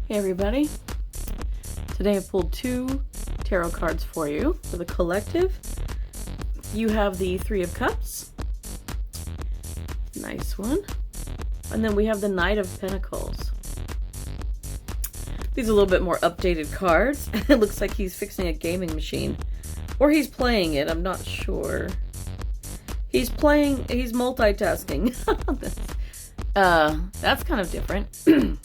Hey everybody, today I pulled two tarot cards for you for the collective. You have the Three of Cups, nice one, and then we have the Knight of Pentacles. These are a little bit more updated cards. It looks like he's fixing a gaming machine, or he's playing it, I'm not sure. He's multitasking. That's kind of different.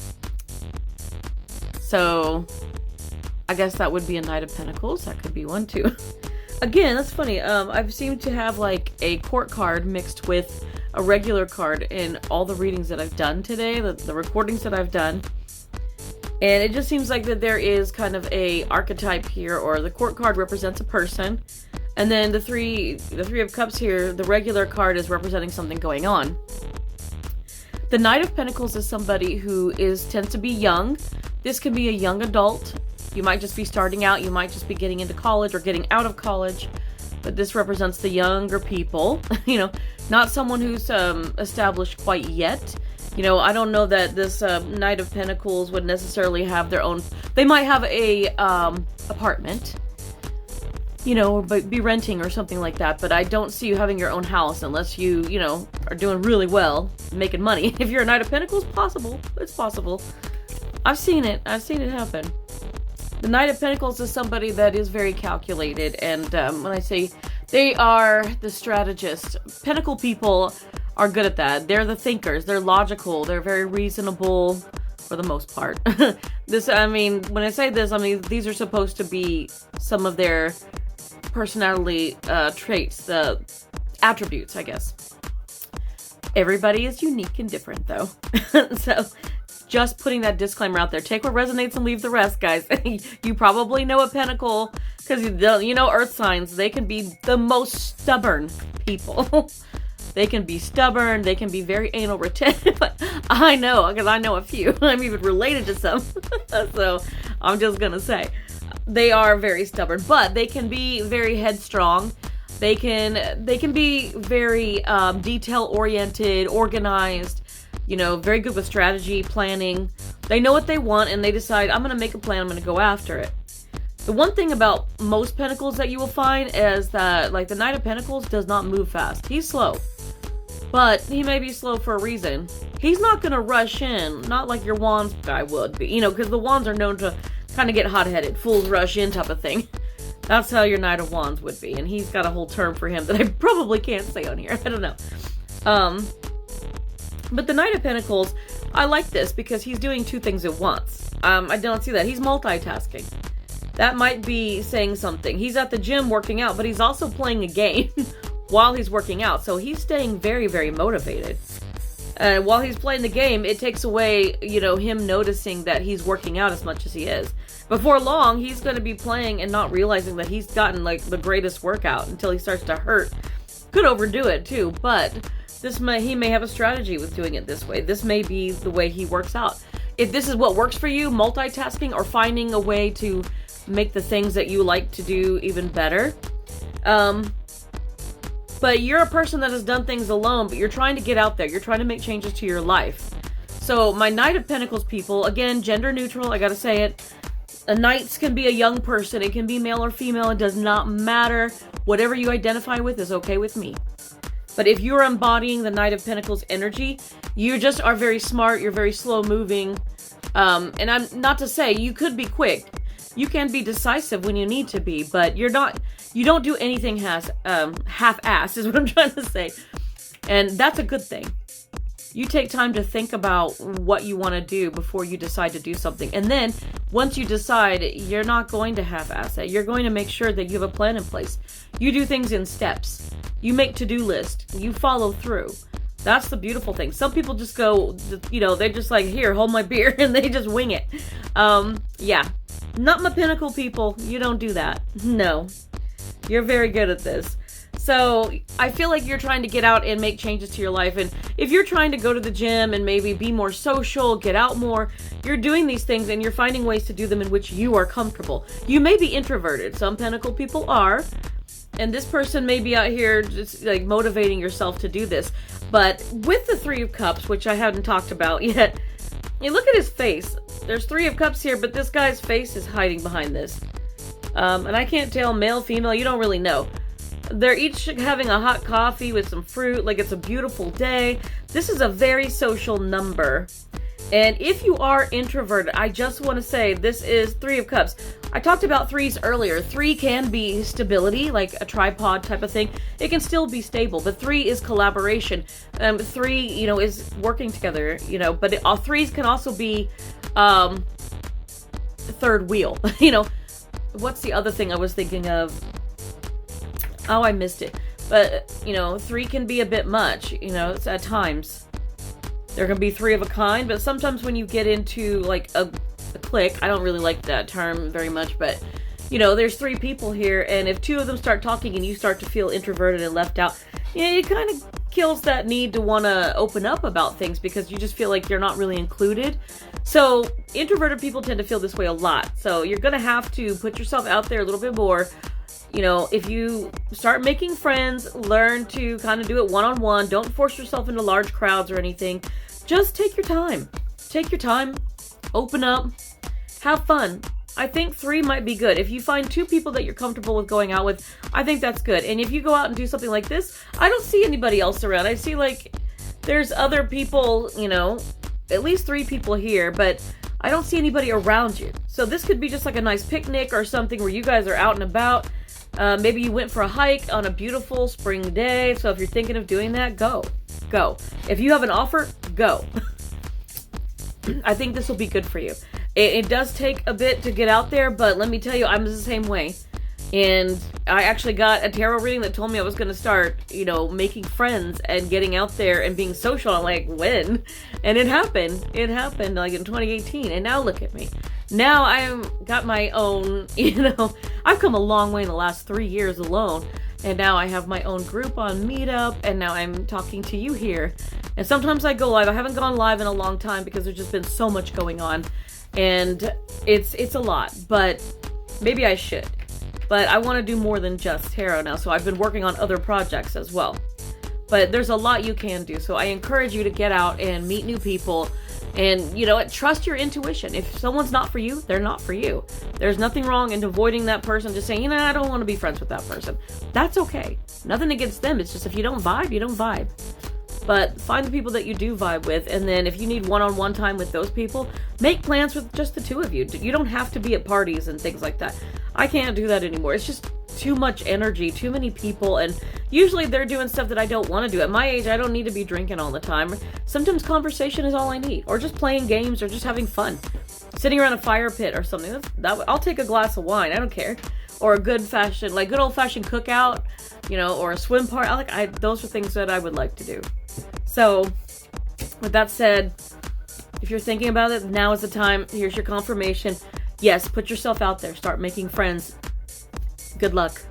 So, I guess that would be a Knight of Pentacles. That could be one too. Again, that's funny. I've seemed to have like a court card mixed with a regular card in all the readings that I've done today, the recordings that I've done. And it just seems like that there is kind of a archetype here, or the court card represents a person. And then the three of Cups here, the regular card is representing something going on. The Knight of Pentacles is somebody who tends to be young. This can be a young adult. You might just be starting out. You might just be getting into college or getting out of college. But this represents the younger people. Not someone who's established quite yet. I don't know that this Knight of Pentacles would necessarily have their own. They might have a apartment. Or be renting or something like that. But I don't see you having your own house unless you, are doing really well, making money. If you're a Knight of Pentacles, possible. It's possible. I've seen it happen. The Knight of Pentacles is somebody that is very calculated, and when I say they are the strategist, Pentacle people are good at that. They're the thinkers. They're logical. They're very reasonable for the most part. When I say this, these are supposed to be some of their personality traits, the attributes, I guess. Everybody is unique and different, though. So, just putting that disclaimer out there. Take what resonates and leave the rest, guys. You probably know a Pentacle, because Earth signs, they can be the most stubborn people. They can be stubborn. They can be very anal retentive. I know, because I know a few. I'm even related to some. So, I'm just going to say. They are very stubborn, but they can be very headstrong. They can be very detail-oriented, organized, very good with strategy, planning. They know what they want, and they decide, I'm going to make a plan, I'm going to go after it. The one thing about most Pentacles that you will find is that, like, the Knight of Pentacles does not move fast. He's slow. But he may be slow for a reason. He's not going to rush in, not like your Wands guy would be, because the Wands are known to kind of get hot-headed, fools rush in type of thing. That's how your Knight of Wands would be, and he's got a whole term for him that I probably can't say on here. I don't know. But the Knight of Pentacles, I like this because he's doing two things at once. I don't see that. He's multitasking. That might be saying something. He's at the gym working out, but he's also playing a game while he's working out. So he's staying very, very motivated. And while he's playing the game, it takes away, him noticing that he's working out as much as he is. Before long, he's going to be playing and not realizing that he's gotten, like, the greatest workout until he starts to hurt. Could overdo it, too, but he may have a strategy with doing it this way. This may be the way he works out. If this is what works for you, multitasking or finding a way to make the things that you like to do even better. But you're a person that has done things alone, but you're trying to get out there. You're trying to make changes to your life. So my Knight of Pentacles people, again, gender neutral, I gotta say it. Knights can be a young person. It can be male or female. It does not matter. Whatever you identify with is okay with me. But if you're embodying the Knight of Pentacles energy, you just are very smart. You're very slow moving. And I'm not to say you could be quick. You can be decisive when you need to be, but you don't do anything half-assed is what I'm trying to say. And that's a good thing. You take time to think about what you want to do before you decide to do something. And then, once you decide, you're not going to half-ass it. You're going to make sure that you have a plan in place. You do things in steps. You make to-do lists. You follow through. That's the beautiful thing. Some people just go, they're just like, here, hold my beer, and they just wing it. Yeah. Not my Pentacle people. You don't do that. No. You're very good at this. So, I feel like you're trying to get out and make changes to your life. And if you're trying to go to the gym and maybe be more social, get out more, you're doing these things and you're finding ways to do them in which you are comfortable. You may be introverted. Some Pentacle people are. And this person may be out here just like motivating yourself to do this. But with the Three of Cups, which I haven't talked about yet, you look at his face. there's 3 of Cups here, but this guy's face is hiding behind this. And I can't tell, male, female, you don't really know. They're each having a hot coffee with some fruit, like it's a beautiful day. This is a very social number. And if you are introverted, I just want to say this is 3 of Cups. I talked about 3s earlier. 3 can be stability, like a tripod type of thing. It can still be stable, but 3 is collaboration. 3, is working together, but 3s can also be third wheel. What's the other thing I was thinking of? Oh, I missed it. But, 3 can be a bit much, it's at times. There can be 3 of a kind, but sometimes when you get into, like, a clique, I don't really like that term very much, but, there's 3 people here, and if 2 of them start talking and you start to feel introverted and left out, it kind of kills that need to want to open up about things because you just feel like you're not really included. So, introverted people tend to feel this way a lot. So, you're going to have to put yourself out there a little bit more. If you start making friends, learn to kind of do it one-on-one. Don't force yourself into large crowds or anything. Just take your time. Take your time. Open up. Have fun. I think 3 might be good. If you find 2 people that you're comfortable with going out with, I think that's good. And if you go out and do something like this, I don't see anybody else around. I see, like, there's other people, at least 3 people here, but I don't see anybody around you. So this could be just like a nice picnic or something where you guys are out and about. Maybe you went for a hike on a beautiful spring day. So if you're thinking of doing that, go. Go. If you have an offer, go. I think this will be good for you. It does take a bit to get out there, but let me tell you, I'm the same way. And I actually got a tarot reading that told me I was going to start, making friends and getting out there and being social. I'm like, when? And it happened. It happened like in 2018. And now look at me. Now I've got my own, I've come a long way in the last 3 years alone. And now I have my own group on Meetup. And now I'm talking to you here. And sometimes I go live. I haven't gone live in a long time because there's just been so much going on. And it's a lot. But maybe I should. But I want to do more than just tarot now, so I've been working on other projects as well. But there's a lot you can do, so I encourage you to get out and meet new people. And, trust your intuition. If someone's not for you, they're not for you. There's nothing wrong in avoiding that person, just saying, I don't want to be friends with that person. That's okay. Nothing against them. It's just if you don't vibe, you don't vibe. But find the people that you do vibe with, and then if you need one-on-one time with those people, make plans with just the 2 of you. You don't have to be at parties and things like that. I can't do that anymore. It's just too much energy, too many people, and usually they're doing stuff that I don't want to do. At my age, I don't need to be drinking all the time. Sometimes conversation is all I need, or just playing games, or just having fun. Sitting around a fire pit or something. I'll take a glass of wine. I don't care. Or a good old-fashioned cookout, or a swim party. Those are things that I would like to do. So, with that said, if you're thinking about it, now is the time. Here's your confirmation. Yes, put yourself out there. Start making friends. Good luck.